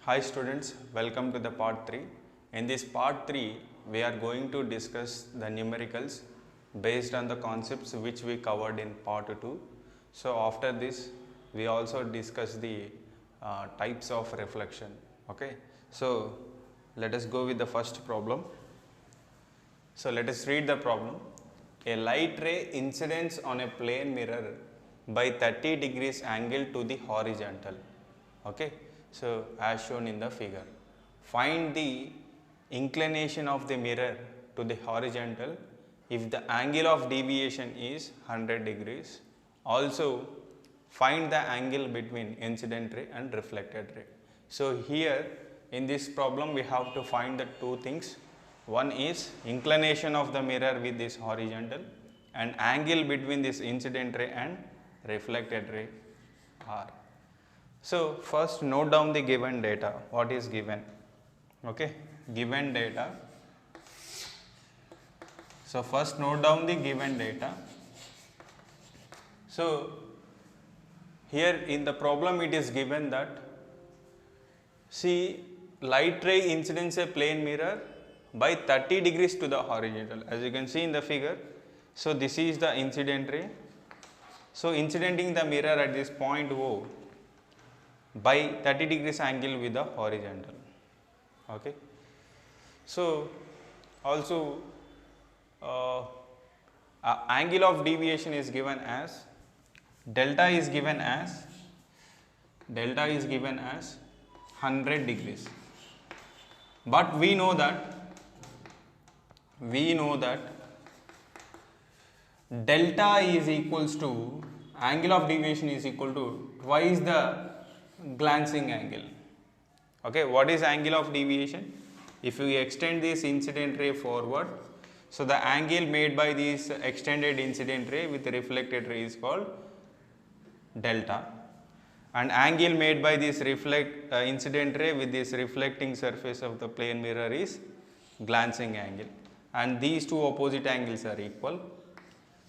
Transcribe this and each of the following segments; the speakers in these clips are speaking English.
Hi students, welcome to the part 3. In this part 3, we are going to discuss the numericals based on the concepts which we covered in part 2. So after this, we also discuss the types of reflection. Okay. So let us go with the first problem. So let us read the problem. A light ray incidents on a plane mirror by 30 degrees angle to the horizontal. Okay. So as shown in the figure, find the inclination of the mirror to the horizontal if the angle of deviation is 100 degrees. Also find the angle between incident ray and reflected ray. So here in this problem we have to find the two things. One is inclination of the mirror with this horizontal and angle between this incident ray and reflected ray R. So first note down the given data. What is given? Okay, given data. So first note down the given data. So here in the problem it is given that, see, light ray incidents a plane mirror by 30 degrees to the horizontal, as you can see in the figure. So this is the incident ray. So incidenting the mirror at this point O by 30 degrees angle with the horizontal. Okay. So also angle of deviation is given as delta is given as 100 degrees, but we know that delta is equals to angle of deviation is equal to twice the glancing angle. Okay, what is angle of deviation? If we extend this incident ray forward, so the angle made by this extended incident ray with the reflected ray is called delta, and angle made by this incident ray with this reflecting surface of the plane mirror is glancing angle, and these two opposite angles are equal.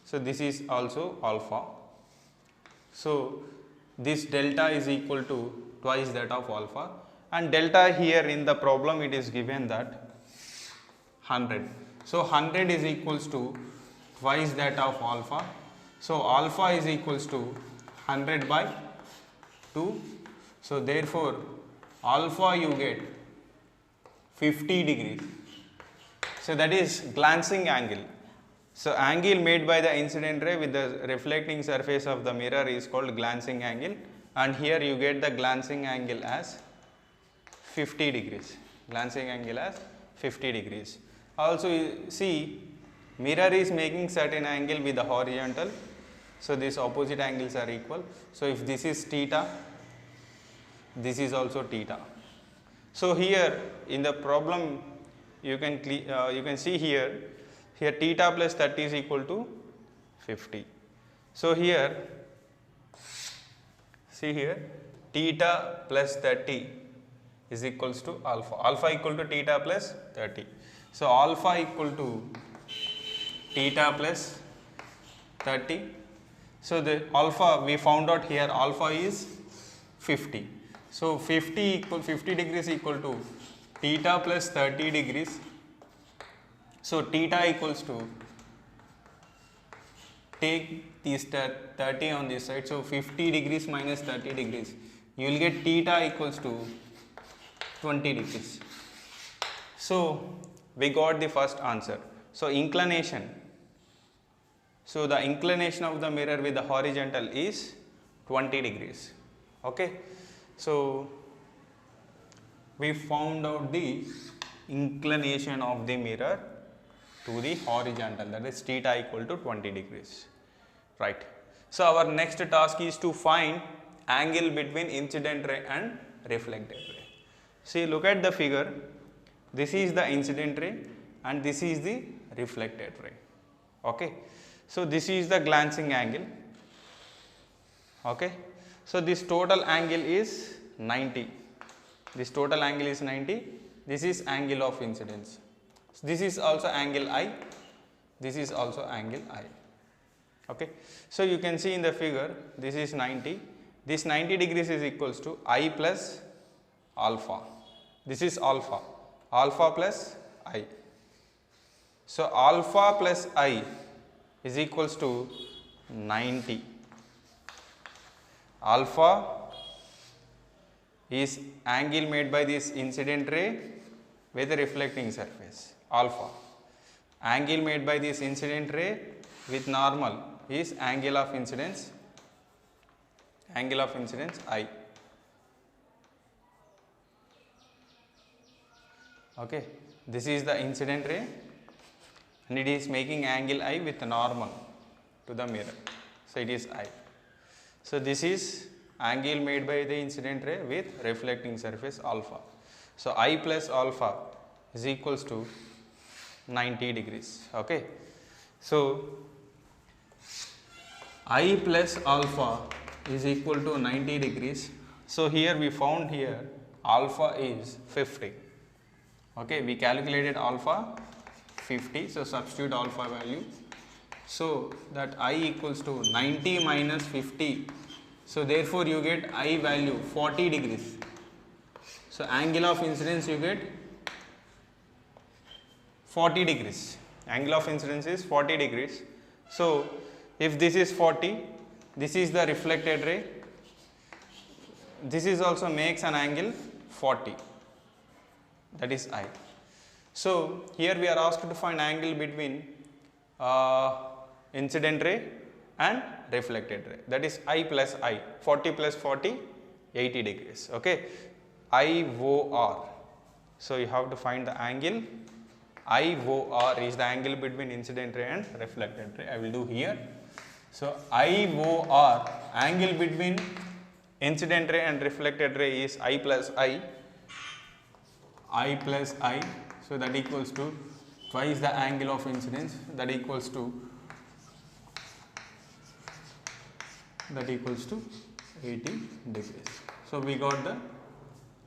So this is also alpha. So this delta is equal to twice that of alpha, and delta here in the problem it is given that 100. So 100 is equals to twice that of alpha. So alpha is equals to 100 by 2. So therefore alpha you get 50 degrees. So that is glancing angle. So angle made by the incident ray with the reflecting surface of the mirror is called glancing angle, and here you get the glancing angle as 50 degrees. Glancing angle as 50 degrees. Also you see, mirror is making certain angle with the horizontal, so these opposite angles are equal. So if this is theta, this is also theta. So here in the problem you can see here theta plus 30 is equal to 50. So here, see here, theta plus 30 is equals to alpha. Alpha equal to theta plus 30. So alpha equal to theta plus 30. So the alpha we found out here, alpha is 50. So 50 degrees equal to theta plus 30 degrees. So theta equals to, take this 30 on this side, so 50 degrees minus 30 degrees, you will get theta equals to 20 degrees. So we got the first answer. So inclination, so the inclination of the mirror with the horizontal is 20 degrees. Okay. So we found out the inclination of the mirror to the horizontal, that is theta equal to 20 degrees, right. So our next task is to find angle between incident ray and reflected ray. See, look at the figure, this is the incident ray and this is the reflected ray. Okay. So this is the glancing angle. Okay. So this total angle is 90, this total angle is 90, this is angle of incidence. This is also angle I, this is also angle I. Okay. So you can see in the figure, this is 90, this 90 degrees is equals to I plus alpha. This is alpha. Alpha plus I. So alpha plus I is equals to 90. Alpha is angle made by this incident ray with the reflecting surface, alpha. Angle made by this incident ray with normal is angle of incidence I. Okay, this is the incident ray and it is making angle I with normal to the mirror. So it is I. So this is angle made by the incident ray with reflecting surface alpha. So I plus alpha is equals to 90 degrees. Okay. So I plus alpha is equal to 90 degrees. So here we found here alpha is 50. Okay, we calculated alpha 50. So substitute alpha value. So that I equals to 90 minus 50. So therefore you get I value 40 degrees. So angle of incidence you get 40 degrees. Angle of incidence is 40 degrees. So if this is 40, this is the reflected ray. This is also makes an angle 40. That is I. So here we are asked to find angle between incident ray and reflected ray. That is I plus I. 40 plus 40, 80 degrees. Okay. IOR. So you have to find the angle. IOR is the angle between incident ray and reflected ray. I will do here. So IOR, angle between incident ray and reflected ray is I plus I. I plus I. So that equals to twice the angle of incidence, that equals to 80 degrees. So we got the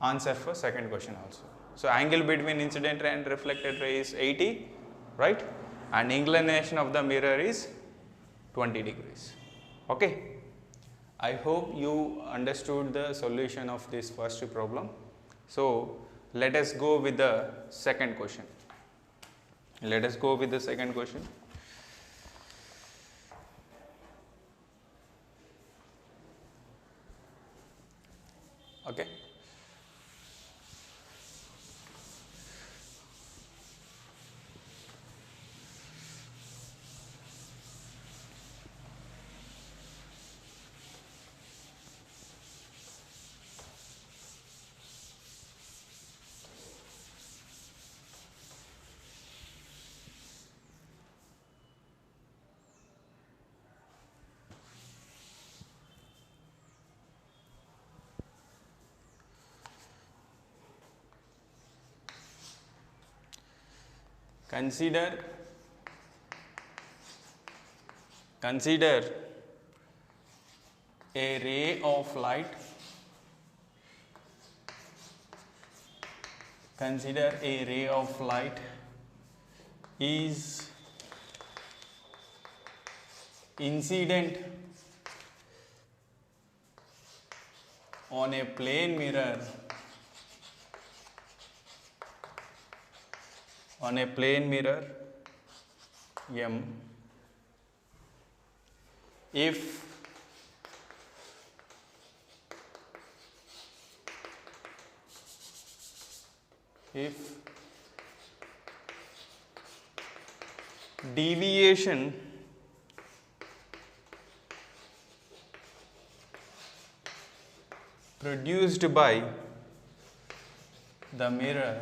answer for second question also. So angle between incident ray and reflected ray is 80, right? And inclination of the mirror is 20 degrees. Okay. I hope you understood the solution of this first problem. So let us go with the second question. Let us go with the second question. Okay. Consider a ray of light. Consider a ray of light is incident on a plane mirror M if deviation produced by the mirror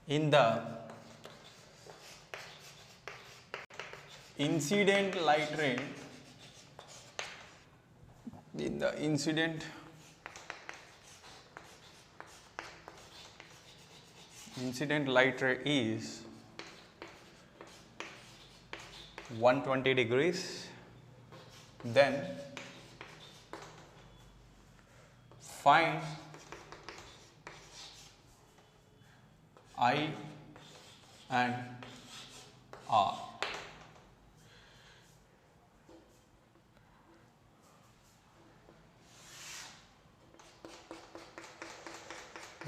in the incident light ray incident light ray is 120 degrees, then find I and R.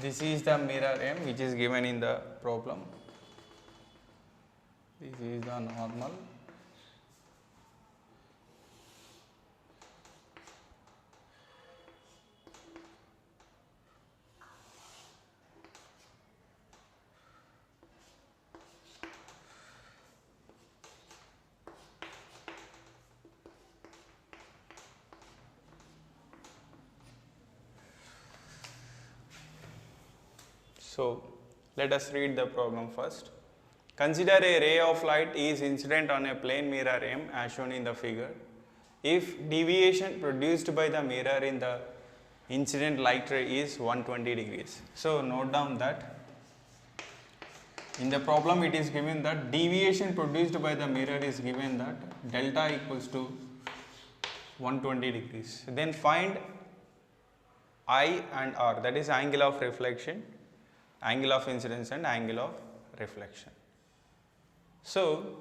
This is the mirror M which is given in the problem. This is the normal. So, let us read the problem first. Consider a ray of light is incident on a plane mirror M as shown in the figure. If deviation produced by the mirror in the incident light ray is 120 degrees. So, note down that in the problem it is given that deviation produced by the mirror is given that delta equals to 120 degrees. Then find I and R, that is angle of reflection, angle of incidence and angle of reflection. So,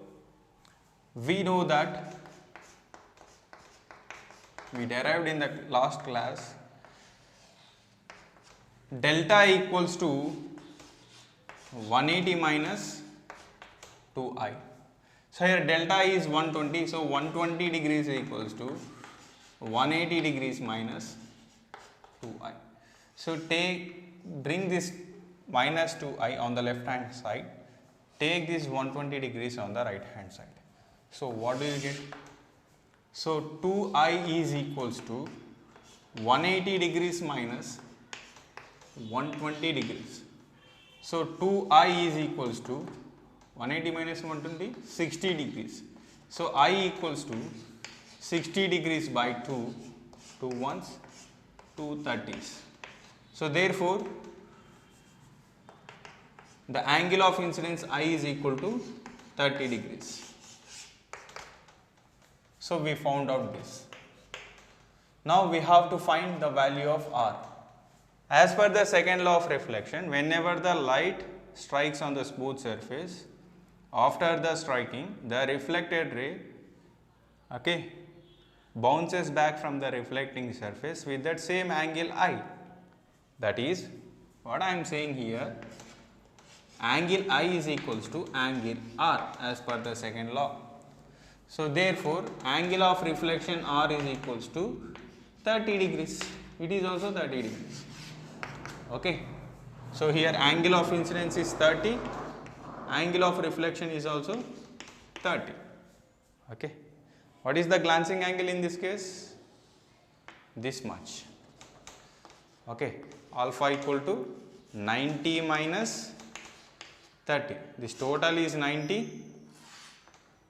we know that we derived in the last class delta equals to 180 minus 2i. So, here delta is 120, so 120 degrees equals to 180 degrees minus 2i. So, bring this minus 2i on the left hand side, take this 120 degrees on the right hand side. So, what do you get? So, 2i is equals to 180 degrees minus 120 degrees. So, 2i is equals to 180 minus 120, 60 degrees. So, I equals to 60 degrees by 2, 2 ones, 2 30s. So, therefore, the angle of incidence I is equal to 30 degrees. So, we found out this. Now, we have to find the value of R. As per the second law of reflection, whenever the light strikes on the smooth surface, after the striking, the reflected ray bounces back from the reflecting surface with that same angle I. That is what I am saying here, angle I is equals to angle R as per the second law. So, therefore, angle of reflection R is equals to 30 degrees. It is also 30 degrees. Okay. So, here angle of incidence is 30, angle of reflection is also 30. Okay. What is the glancing angle in this case? This much. Okay. Alpha equal to 90 minus 30. This total is 90.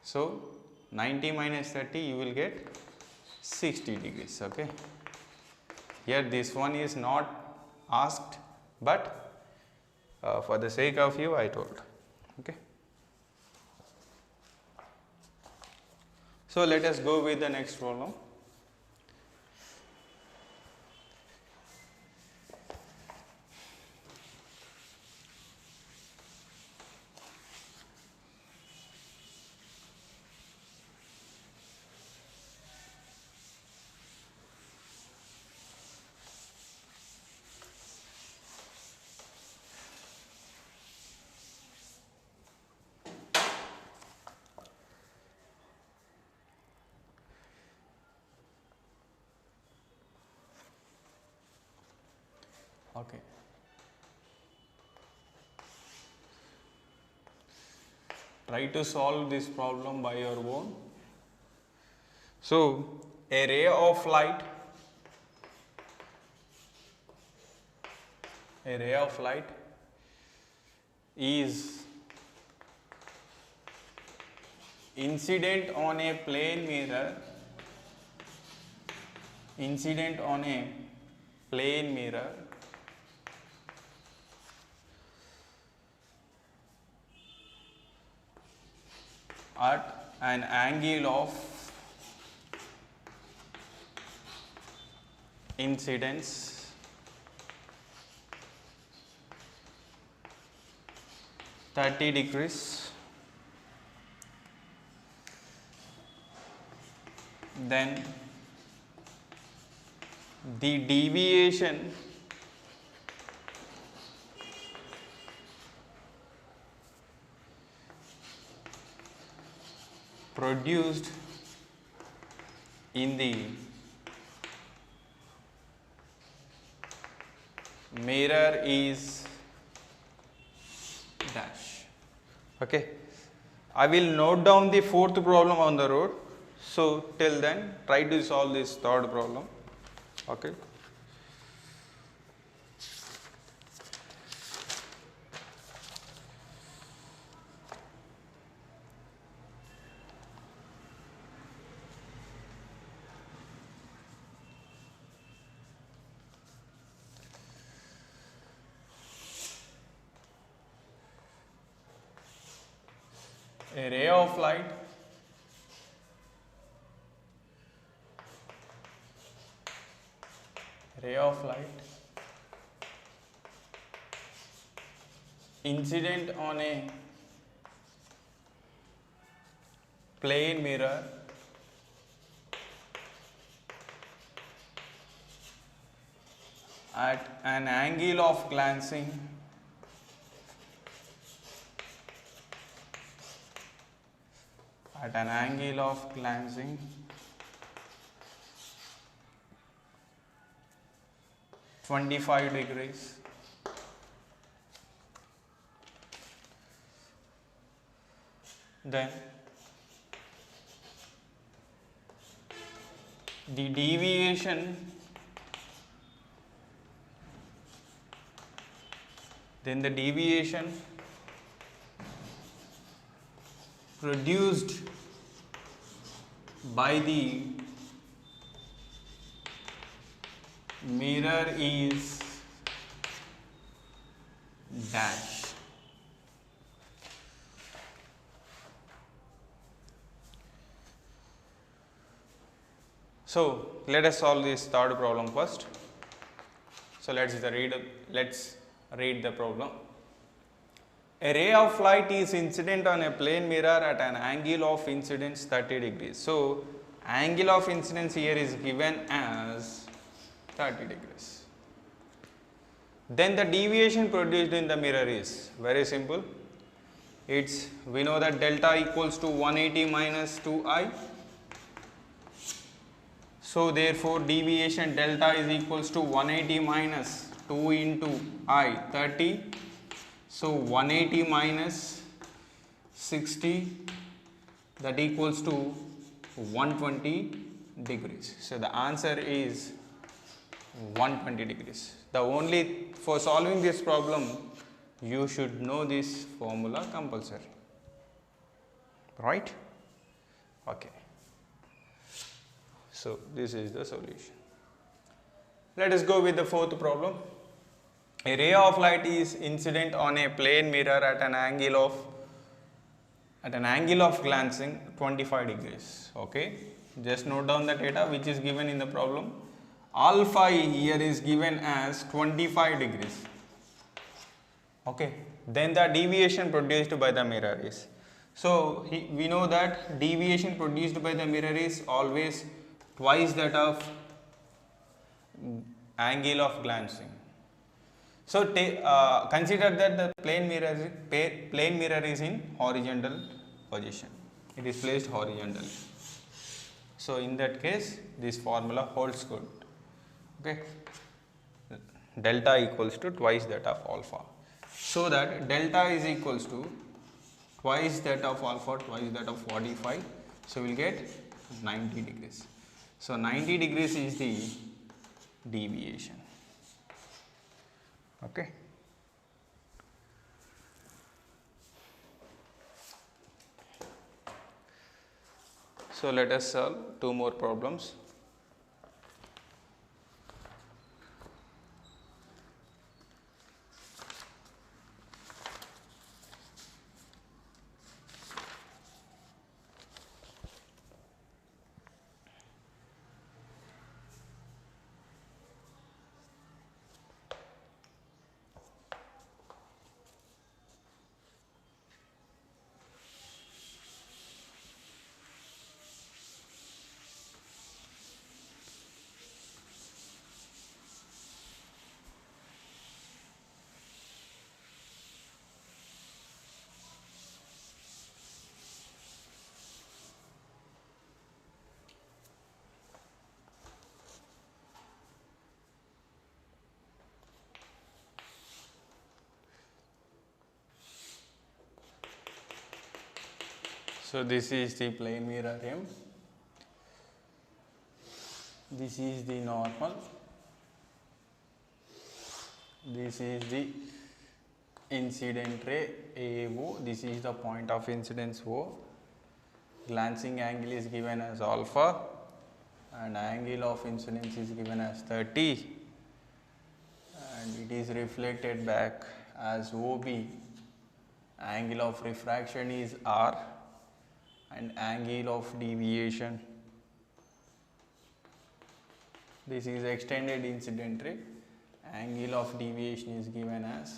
So, 90 minus 30 you will get 60 degrees. Okay. Here this one is not asked, but for the sake of you I told. Okay. So, let us go with the next problem. Okay. Try to solve this problem by your own. So, a ray of light is incident on a plane mirror at an angle of incidence (30°). Then the deviation produced in the mirror is dash. Okay, I will note down the fourth problem on the road. So till then, try to solve this third problem. Okay. A ray of light incident on a plane mirror at an angle of glancing at an angle of glancing 25 degrees. Then the deviation produced by the mirror is dash. So let us solve this third problem first. So let's read the problem. A ray of light is incident on a plane mirror at an angle of incidence 30 degrees. So angle of incidence here is given as 30 degrees. Then the deviation produced in the mirror is very simple. We know that delta equals to 180 minus 2i. So therefore deviation delta is equals to 180 minus 2 into I 30. So 180 minus 60, that equals to 120 degrees. So the answer is 120 degrees. For solving this problem, you should know this formula compulsory, right? Okay. So this is the solution. Let us go with the fourth problem. A ray of light is incident on a plane mirror at an angle of glancing 25 degrees. Okay, just note down the data which is given in the problem. Alpha here is given as 25 degrees. Okay, then the deviation produced by the mirror is. So we know that deviation produced by the mirror is always twice that of angle of glancing. So consider that the plane mirror is in horizontal position. It is placed horizontally. So in that case, this formula holds good. Okay, delta equals to twice that of alpha. So that delta is equals to twice that of alpha, twice that of 45. So we will get 90 degrees. So 90 degrees is the deviation. Okay. So let us solve two more problems. So this is the plane mirror M. This is the normal. This is the incident ray AO. This is the point of incidence O. Glancing angle is given as alpha and angle of incidence is given as 30, and it is reflected back as OB. Angle of refraction is R and angle of deviation, this is extended incident ray, angle of deviation is given as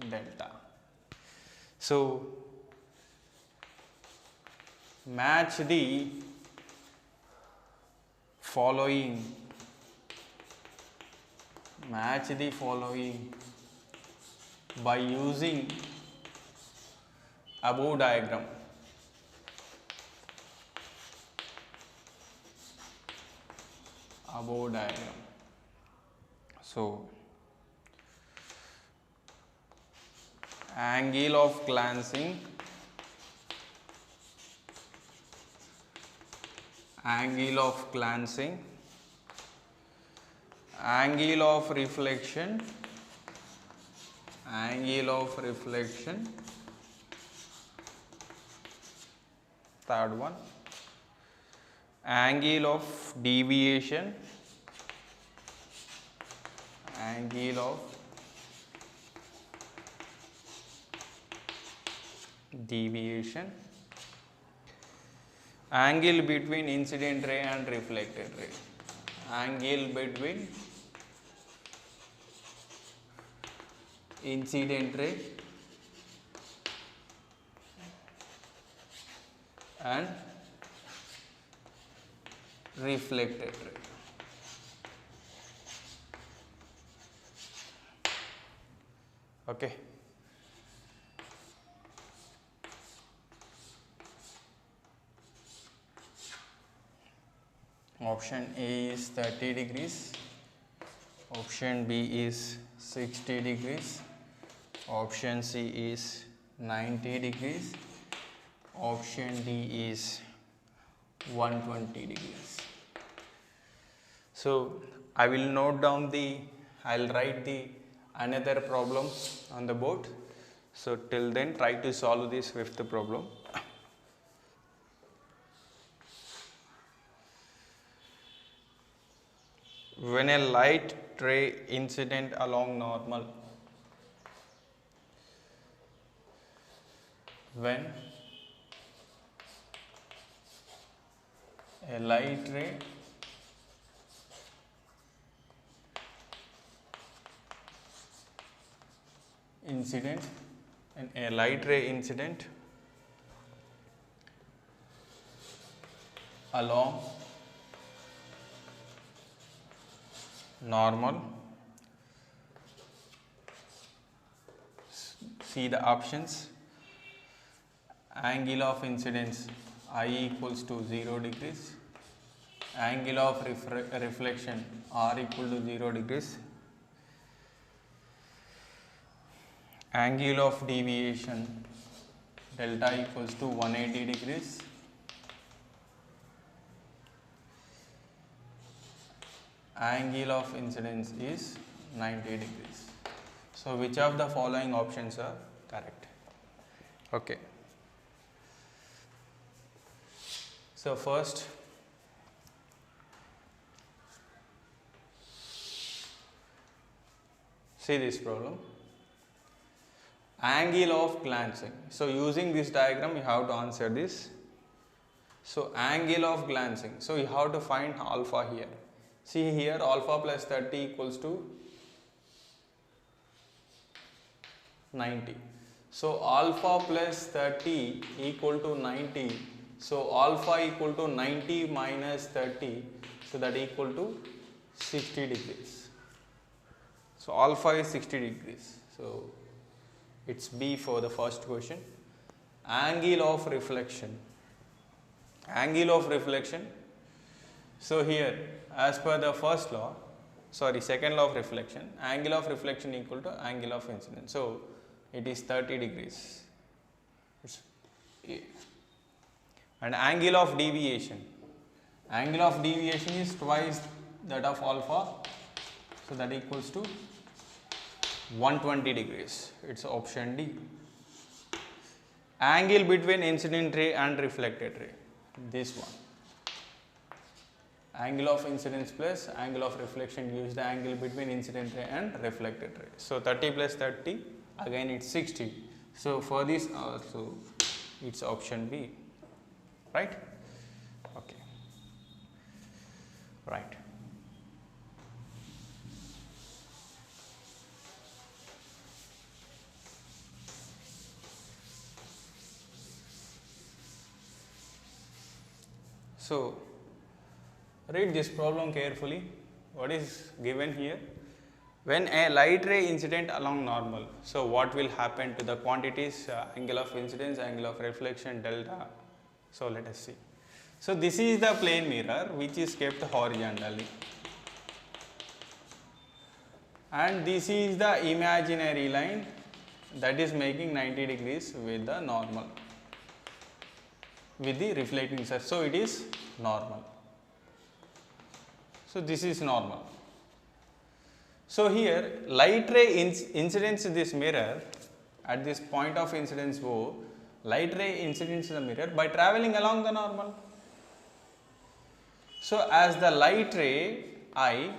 delta. So match the following by using above diagram. So angle of glancing, angle of reflection, third one, angle of deviation, angle between incident ray and reflected ray, angle between incident ray and reflected ray. Okay. Option A is 30 degrees, option B is 60 degrees, option C is 90 degrees, option D is 120 degrees. So I will note down I'll write the another problem on the board. So till then try to solve this fifth problem. When a light ray incident along normal, when a light ray incident along normal, see the options. Angle of incidence I equals to 0 degrees, angle of reflection R equal to 0 degrees, angle of deviation delta equals to 180 degrees, angle of incidence is 90 degrees. So which of the following options are correct? Okay. So first, see this problem. Angle of glancing. So using this diagram you have to answer this. So angle of glancing. So you have to find alpha here. See here, alpha plus 30 equals to 90. So alpha plus 30 equal to 90. So alpha equal to 90 minus 30. So that equal to 60 degrees. So alpha is 60 degrees. So it's B for the first question. Angle of reflection. So here, as per the second law of reflection, angle of reflection equal to angle of incidence. So it is 30 degrees. and angle of deviation. Angle of deviation is twice that of alpha, so that equals to 120 degrees. It's option D. Angle between incident ray and reflected ray, this one. Angle of incidence plus angle of reflection gives the angle between incident ray and reflected ray. So 30 plus 30, again it's 60. So for this also it's option B, right? Okay, right. So read this problem carefully. What is given here? When a light ray incident along normal, so what will happen to the quantities, angle of incidence, angle of reflection, delta. So let us see. So this is the plane mirror which is kept horizontally, and this is the imaginary line that is making 90 degrees with the normal, with the reflecting surface. So it is normal. So this is normal. So here light ray incidence this mirror at this point of incidence O, light ray incidence the mirror by travelling along the normal. So as the light ray I,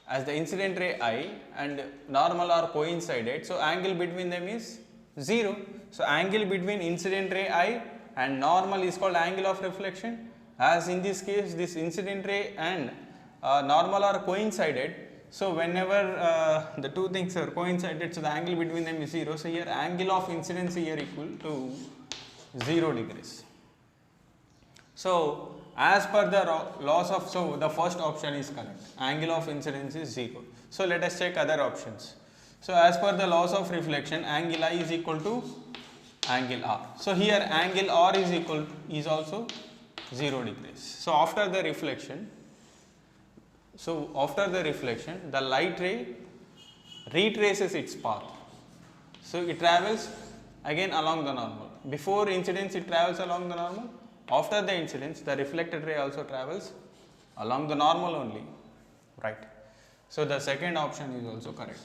as the incident ray I and normal are coincided, so angle between them is 0. So angle between incident ray I and normal is called angle of reflection. As in this case, this incident ray and normal are coincided. So whenever the two things are coincided, so the angle between them is 0. So here angle of incidence here equal to 0 degrees. So as per the laws of, so the first option is correct. Angle of incidence is 0. So let us check other options. So as per the laws of reflection, angle I is equal to angle R. So here angle R is also 0 degrees. So after the reflection, the light ray retraces its path. So it travels again along the normal. Before incidence it travels along the normal. After the incidence, the reflected ray also travels along the normal only, right? So the second option is also correct.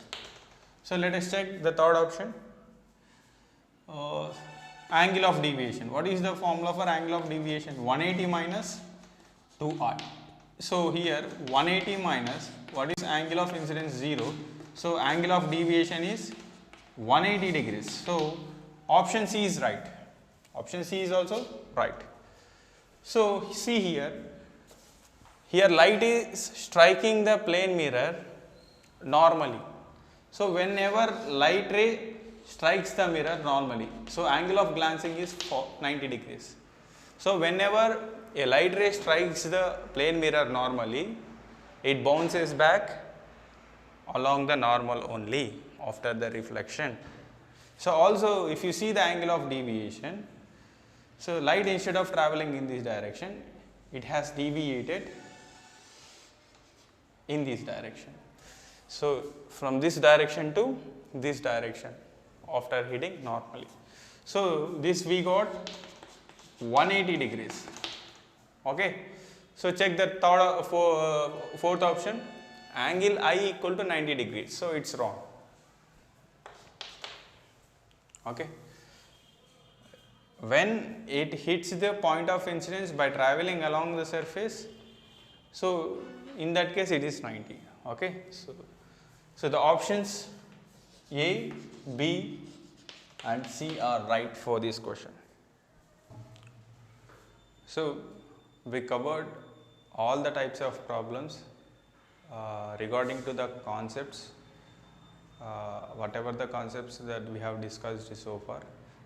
So let us check the third option. Angle of deviation. What is the formula for angle of deviation? 180 minus 2i. So here 180 minus, what is angle of incidence? 0. So angle of deviation is 180 degrees. So option C is right. Option C is also right. So see here light is striking the plane mirror normally. So whenever light ray strikes the mirror normally, so angle of glancing is 90 degrees. So whenever a light ray strikes the plane mirror normally, it bounces back along the normal only after the reflection. So also if you see the angle of deviation, so light instead of travelling in this direction, it has deviated in this direction. So from this direction to this direction after hitting normally. So this we got 180 degrees. Okay. So check the fourth option, angle I equal to 90 degrees. So it's wrong. Okay. When it hits the point of incidence by travelling along the surface, so in that case it is 90. Okay. So the options A, B and C are right for this question. So we covered all the types of problems regarding to the concepts, whatever the concepts that we have discussed so far.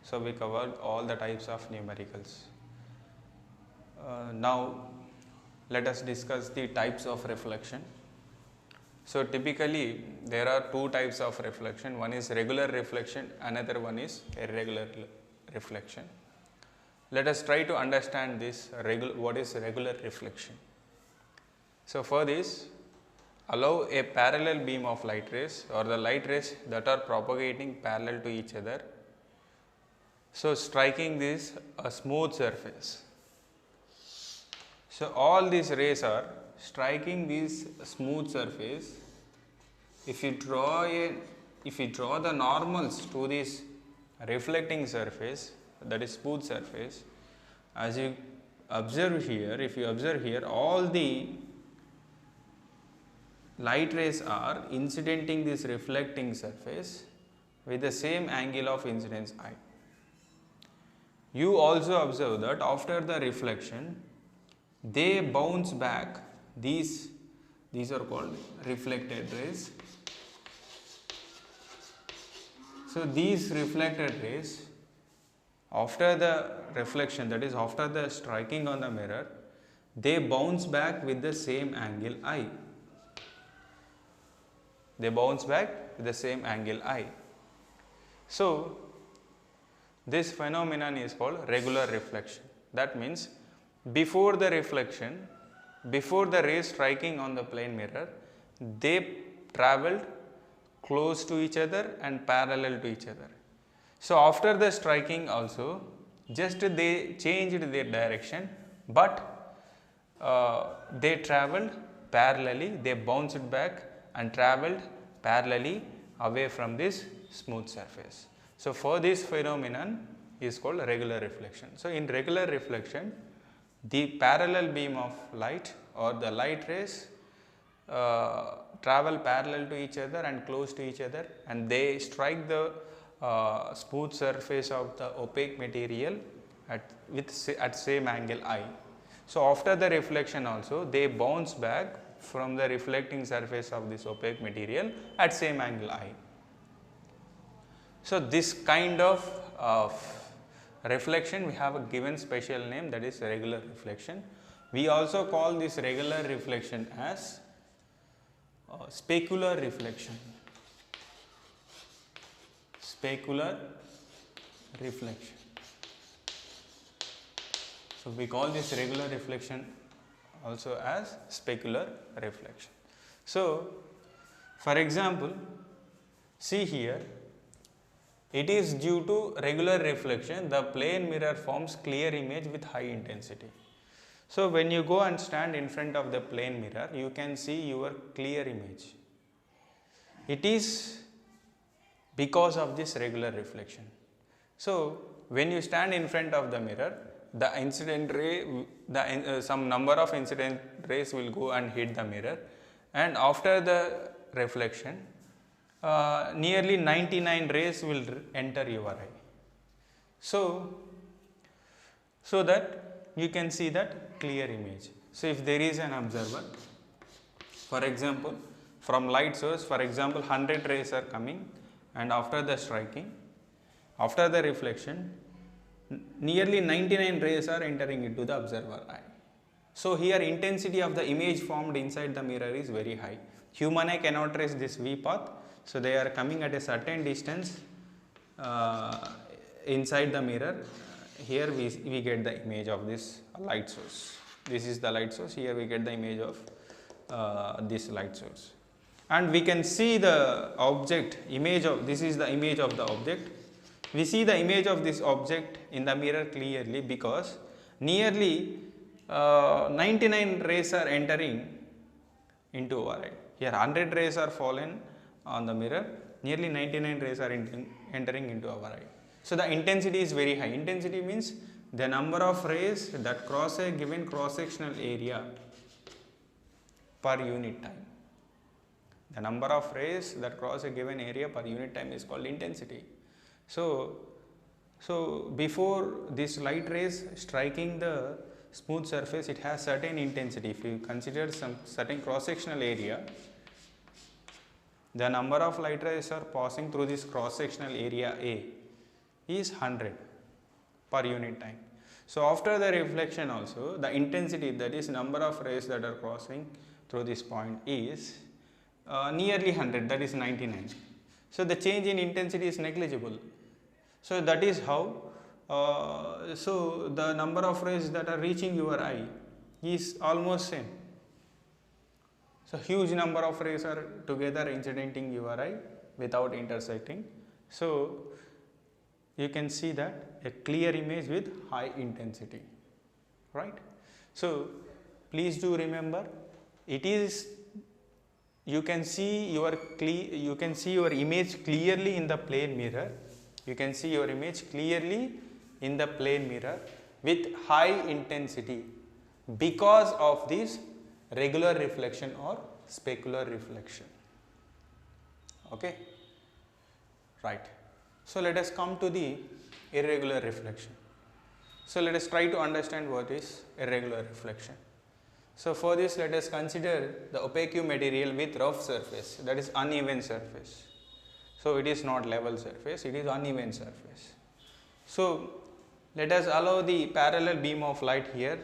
So we covered all the types of numericals. Now let us discuss the types of reflection. So typically there are two types of reflection. One is regular reflection, another one is irregular reflection. Let us try to understand this what is regular reflection. So for this, allow a parallel beam of light rays or the light rays that are propagating parallel to each other. So striking this a smooth surface. So all these rays are striking this smooth surface. If you draw the normals to this reflecting surface, that is smooth surface, as you observe here, if you observe here, all the light rays are incidenting this reflecting surface with the same angle of incidence I. You also observe that after the reflection, they bounce back. These are called reflected rays. So these reflected rays, after the reflection, that is after the striking on the mirror, they bounce back with the same angle I. They bounce back with the same angle I. So this phenomenon is called regular reflection. That means before the reflection, before the rays striking on the plane mirror, they traveled close to each other and parallel to each other. So after the striking also, just they changed their direction, but they traveled parallelly, they bounced back and traveled parallelly away from this smooth surface. So for this phenomenon is called regular reflection. So in regular reflection, the parallel beam of light or the light rays travel parallel to each other and close to each other, and they strike the smooth surface of the opaque material at same angle I. So after the reflection also, they bounce back from the reflecting surface of this opaque material at same angle I. So this kind of reflection we have a given special name, that is regular reflection. We also call this regular reflection as specular reflection. Specular reflection. So we call this regular reflection also as specular reflection. So for example, see here, it is due to regular reflection the plane mirror forms clear image with high intensity. So when you go and stand in front of the plane mirror, you can see your clear image. It is because of this regular reflection. So when you stand in front of the mirror, the incident ray, some number of incident rays will go and hit the mirror, and after the reflection, nearly 99 rays will enter your eye. So that you can see that clear image. So if there is an observer, for example, from light source, for example, 100 rays are coming, and after the striking, after the reflection, nearly 99 rays are entering into the observer eye. So here intensity of the image formed inside the mirror is very high. Human eye cannot trace this V path, so they are coming at a certain distance inside the mirror. Here we get the image of this light source. This is the light source. Here we get the image of this light source, and we can see the object image of, this is the image of the object. We see the image of this object in the mirror clearly because nearly 99 rays are entering into our eye. Here 100 rays are fallen on the mirror, nearly 99 rays are entering into our eye. So the intensity is very high. Intensity means the number of rays that cross a given cross-sectional area per unit time. The number of rays that cross a given area per unit time is called intensity. So before this light rays striking the smooth surface, it has certain intensity. If you consider some certain cross-sectional area, the number of light rays are passing through this cross-sectional area A is 100 per unit time. So after the reflection also, the intensity, that is number of rays that are crossing through this point, is nearly 100, that is 99. So the change in intensity is negligible. So that is how, so the number of rays that are reaching your eye is almost same. So huge number of rays are together incidenting your eye without intersecting. So you can see that a clear image with high intensity, right? So please do remember, it is, you can see your image clearly in the plane mirror. You can see your image clearly in the plane mirror with high intensity because of this regular reflection or specular reflection. Okay, right. So let us come to the irregular reflection. So let us try to understand what is irregular reflection. So for this, let us consider the opaque material with rough surface, that is uneven surface. So it is not level surface, it is uneven surface. So let us allow the parallel beam of light here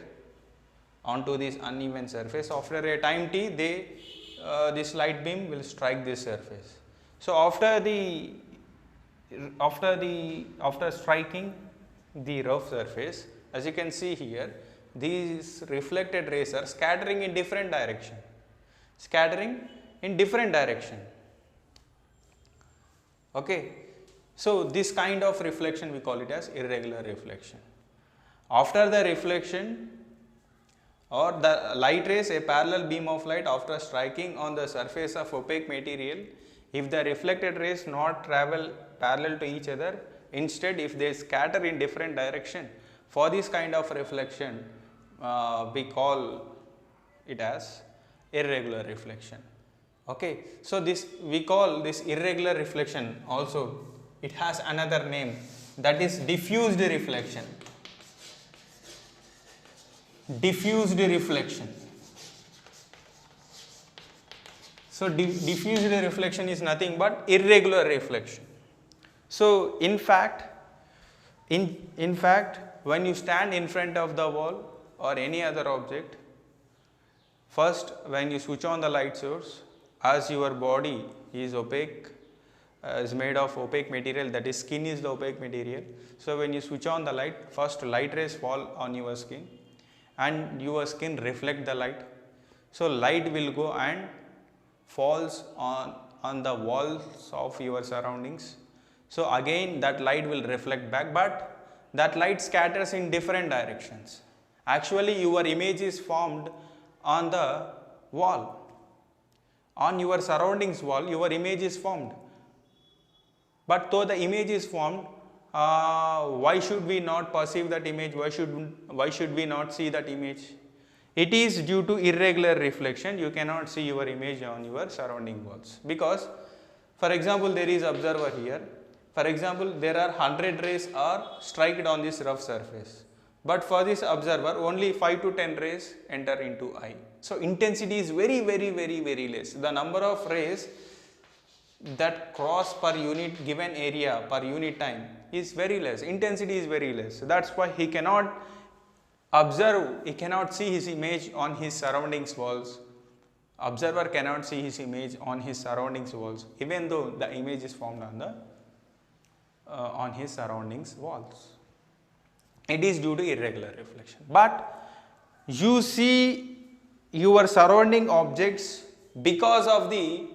onto this uneven surface. After a time t, this light beam will strike this surface. So after striking the rough surface, as you can see here, these reflected rays are scattering in different direction. Okay, so this kind of reflection we call it as irregular reflection. After the reflection or the light rays, a parallel beam of light after striking on the surface of opaque material, if the reflected rays not travel parallel to each other, instead if they scatter in different direction, for this kind of reflection we call it as irregular reflection. Okay, so this we call this irregular reflection also, it has another name, that is diffused reflection. Diffused reflection. So diffused reflection is nothing but irregular reflection. So in fact, when you stand in front of the wall or any other object, first when you switch on the light source, as your body is opaque, is made of opaque material, that is skin is the opaque material. So when you switch on the light, first light rays fall on your skin and your skin reflect the light. So light will go and falls on the walls of your surroundings. So again that light will reflect back, but that light scatters in different directions. Actually your image is formed on the wall, on your surroundings wall, your image is formed. But though the image is formed, why should we not perceive that image? Why should we not see that image? It is due to irregular reflection. You cannot see your image on your surrounding walls, because for example there is observer here. For example, there are 100 rays are struck on this rough surface, but for this observer only 5 to 10 rays enter into eye. So intensity is very less. The number of rays that cross per unit given area per unit time is very less. Intensity is very less. So that's why he cannot observe, he cannot see his image on his surroundings walls. Observer cannot see his image on his surroundings walls, even though the image is formed on the on his surroundings walls. It is due to irregular reflection. But you see your surrounding objects because of the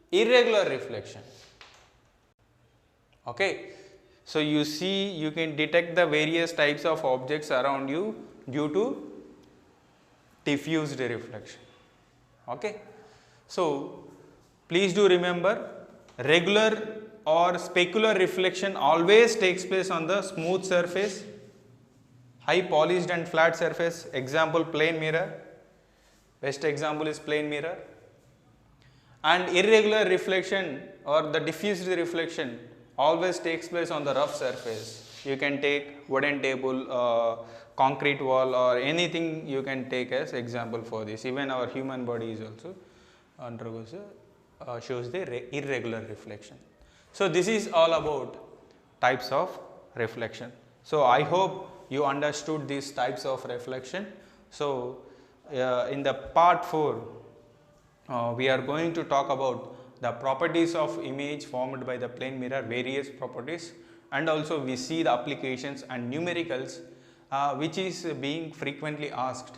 irregular reflection. Okay, so you see, you can detect the various types of objects around you due to diffused reflection. Okay, so please do remember, regular or specular reflection always takes place on the smooth surface, high polished and flat surface. Example, plane mirror. Best example is plane mirror. And irregular reflection or the diffused reflection always takes place on the rough surface. You can take wooden table, concrete wall, or anything you can take as example for this. Even our human body is also undergoes shows the irregular reflection. So this is all about types of reflection. So I hope you understood these types of reflection. So in the part 4, we are going to talk about the properties of image formed by the plane mirror, various properties, and also we see the applications and numericals which is being frequently asked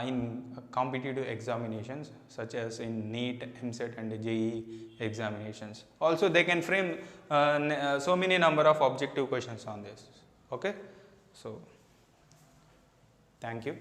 in competitive examinations such as in NEET, MCET and JEE examinations. Also they can frame so many number of objective questions on this. Okay, so thank you.